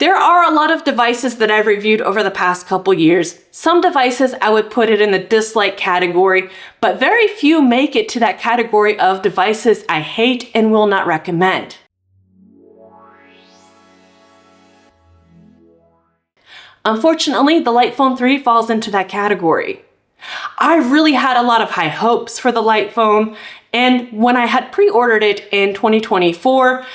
There are a lot of devices that I've reviewed over the past couple years. Some devices I would put it in the dislike category, but very few make it to that category of devices I hate and will not recommend. Unfortunately, the Lightphone 3 falls into that category. I really had a lot of high hopes for the Lightphone, and when I had pre-ordered it in 2024,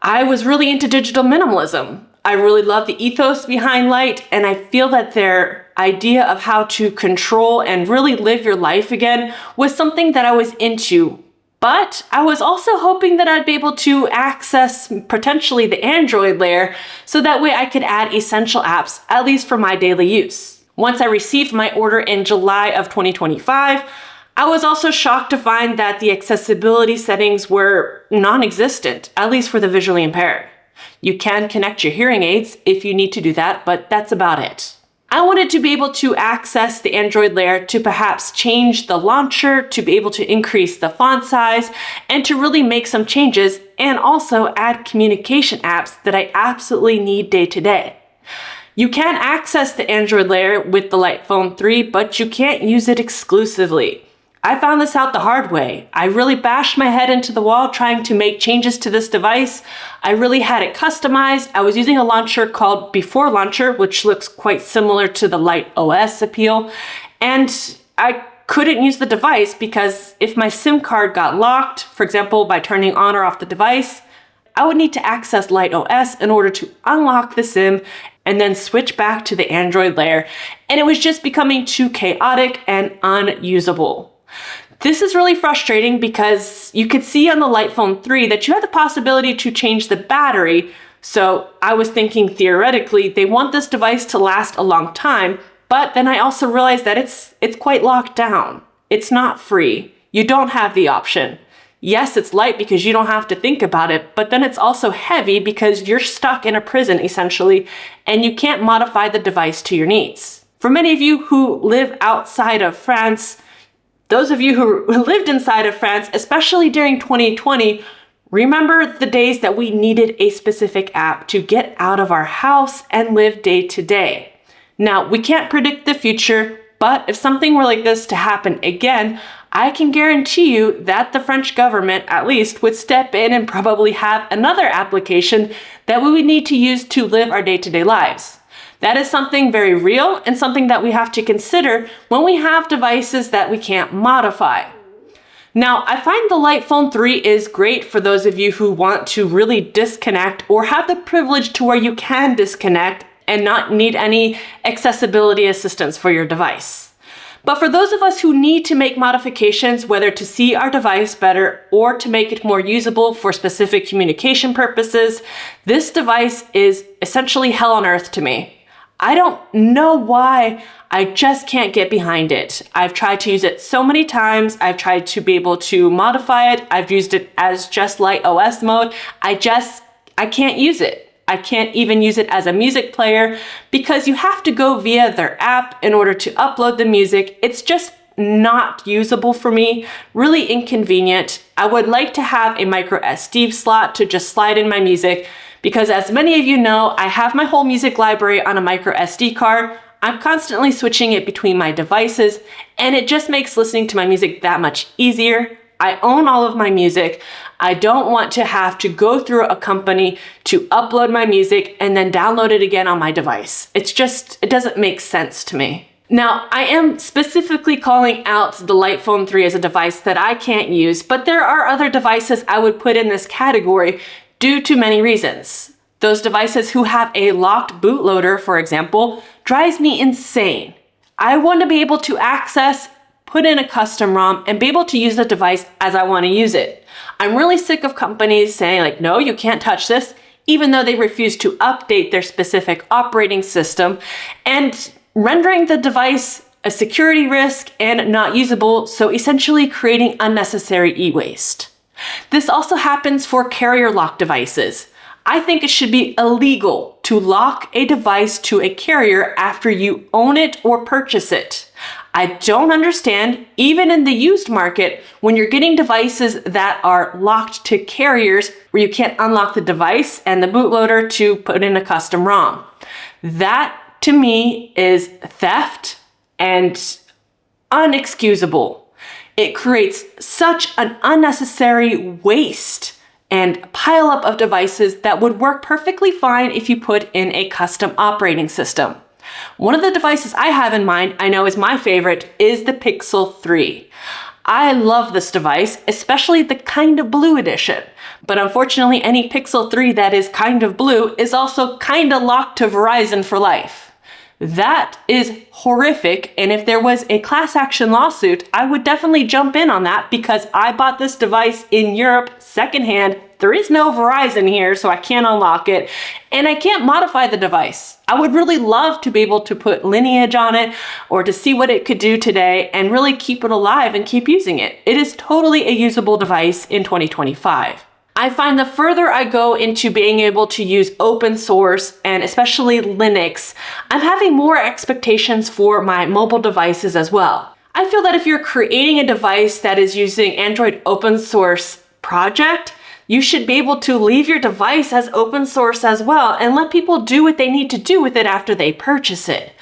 I was really into digital minimalism. I really love the ethos behind Light, and I feel that their idea of how to control and really live your life again was something that I was into. But I was also hoping that I'd be able to access potentially the Android layer so that way I could add essential apps, at least for my daily use. Once I received my order in July of 2025, I was also shocked to find that the accessibility settings were non-existent, at least for the visually impaired. You can connect your hearing aids if you need to do that, but that's about it. I wanted to be able to access the Android layer to perhaps change the launcher, to be able to increase the font size, and to really make some changes, and also add communication apps that I absolutely need day to day. You can access the Android layer with the Lightphone 3, but you can't use it exclusively. I found this out the hard way. I really bashed my head into the wall trying to make changes to this device. I really had it customized. I was using a launcher called Before Launcher, which looks quite similar to the Light OS appeal. And I couldn't use the device because if my SIM card got locked, for example, by turning on or off the device, I would need to access Light OS in order to unlock the SIM and then switch back to the Android layer. And it was just becoming too chaotic and unusable. This is really frustrating because you could see on the Lightphone 3 that you had the possibility to change the battery. So I was thinking theoretically they want this device to last a long time, but then I also realized that it's quite locked down. It's not free. You don't have the option. Yes, it's light because you don't have to think about it, but then it's also heavy because you're stuck in a prison essentially, and you can't modify the device to your needs. For many of you who live outside of France, those of you who lived inside of France, especially during 2020, remember the days that we needed a specific app to get out of our house and live day to day. Now, we can't predict the future, but if something were like this to happen again, I can guarantee you that the French government, at least, would step in and probably have another application that we would need to use to live our day-to-day lives. That is something very real and something that we have to consider when we have devices that we can't modify. Now, I find the Lightphone 3 is great for those of you who want to really disconnect or have the privilege to where you can disconnect and not need any accessibility assistance for your device. But for those of us who need to make modifications, whether to see our device better or to make it more usable for specific communication purposes, this device is essentially hell on earth to me. I don't know why, I just can't get behind it. I've tried to use it so many times. I've tried to be able to modify it. I've used it as just Light OS mode. I can't use it. I can't even use it as a music player because you have to go via their app in order to upload the music. It's just not usable for me, really inconvenient. I would like to have a micro SD slot to just slide in my music because as many of you know, I have my whole music library on a micro SD card. I'm constantly switching it between my devices and it just makes listening to my music that much easier. I own all of my music. I don't want to have to go through a company to upload my music and then download it again on my device. It doesn't make sense to me. Now, I am specifically calling out the Lightphone 3 as a device that I can't use, but there are other devices I would put in this category due to many reasons. Those devices who have a locked bootloader, for example, drives me insane. I want to be able to access, put in a custom ROM, and be able to use the device as I want to use it. I'm really sick of companies saying like, no, you can't touch this, even though they refuse to update their specific operating system and rendering the device a security risk and not usable, so essentially creating unnecessary e-waste. This also happens for carrier lock devices. I think it should be illegal to lock a device to a carrier after you own it or purchase it. I don't understand, even in the used market, when you're getting devices that are locked to carriers where you can't unlock the device and the bootloader to put in a custom ROM. That, to me, is theft and unexcusable. It creates such an unnecessary waste and pileup of devices that would work perfectly fine if you put in a custom operating system. One of the devices I have in mind, I know is my favorite, is the Pixel 3. I love this device, especially the kind of blue edition. But unfortunately, any Pixel 3 that is kind of blue is also kind of locked to Verizon for life. That is horrific, and if there was a class action lawsuit, I would definitely jump in on that because I bought this device in Europe secondhand. There is no Verizon here, so I can't unlock it, and I can't modify the device. I would really love to be able to put lineage on it or to see what it could do today and really keep it alive and keep using it. It is totally a usable device in 2025. I find the further I go into being able to use open source and especially Linux, I'm having more expectations for my mobile devices as well. I feel that if you're creating a device that is using Android open source project, you should be able to leave your device as open source as well and let people do what they need to do with it after they purchase it.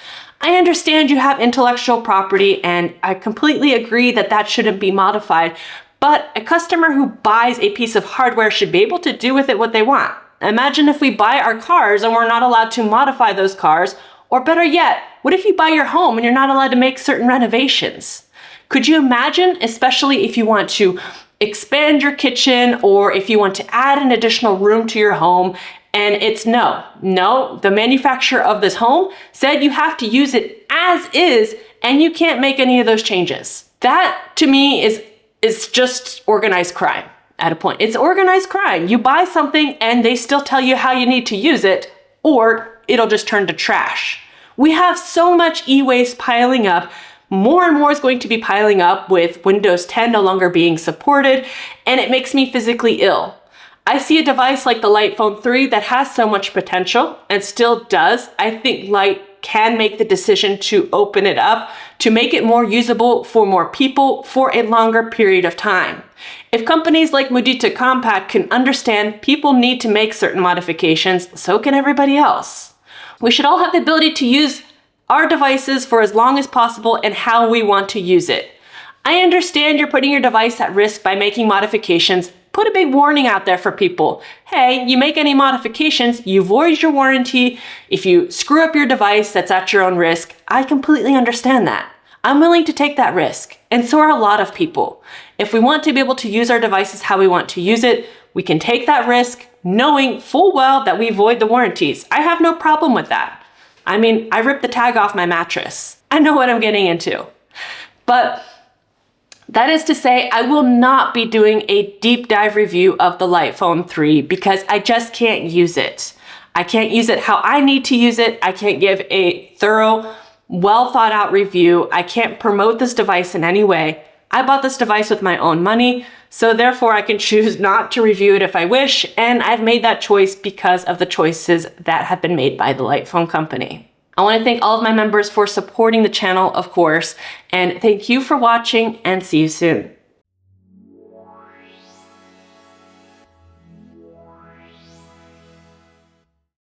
I understand you have intellectual property and I completely agree that that shouldn't be modified. But a customer who buys a piece of hardware should be able to do with it what they want. Imagine if we buy our cars and we're not allowed to modify those cars, or better yet, what if you buy your home and you're not allowed to make certain renovations? Could you imagine, especially if you want to expand your kitchen or if you want to add an additional room to your home, and it's no, the manufacturer of this home said you have to use it as is and you can't make any of those changes. That to me is just organized crime at a point. It's organized crime. You buy something and they still tell you how you need to use it, or it'll just turn to trash. We have so much e-waste piling up. More and more is going to be piling up with Windows 10 no longer being supported, and it makes me physically ill. I see a device like the Light Phone 3 that has so much potential and still does. I think Light can make the decision to open it up to make it more usable for more people for a longer period of time. If companies like Mudita Compact can understand people need to make certain modifications, so can everybody else. We should all have the ability to use our devices for as long as possible and how we want to use it. I understand you're putting your device at risk by making modifications. Put a big warning out there for people. Hey, you make any modifications, you void your warranty. If you screw up your device, that's at your own risk. I completely understand that. I'm willing to take that risk, and so are a lot of people. If we want to be able to use our devices how we want to use it, we can take that risk knowing full well that we void the warranties. I have no problem with that. I mean, I ripped the tag off my mattress. I know what I'm getting into. But that is to say, I will not be doing a deep dive review of the Light Phone 3 because I just can't use it. I can't use it how I need to use it. I can't give a thorough, well thought out review. I can't promote this device in any way. I bought this device with my own money, so therefore I can choose not to review it if I wish, and I've made that choice because of the choices that have been made by the Light Phone company. I want to thank all of my members for supporting the channel, of course, and thank you for watching, and see you soon.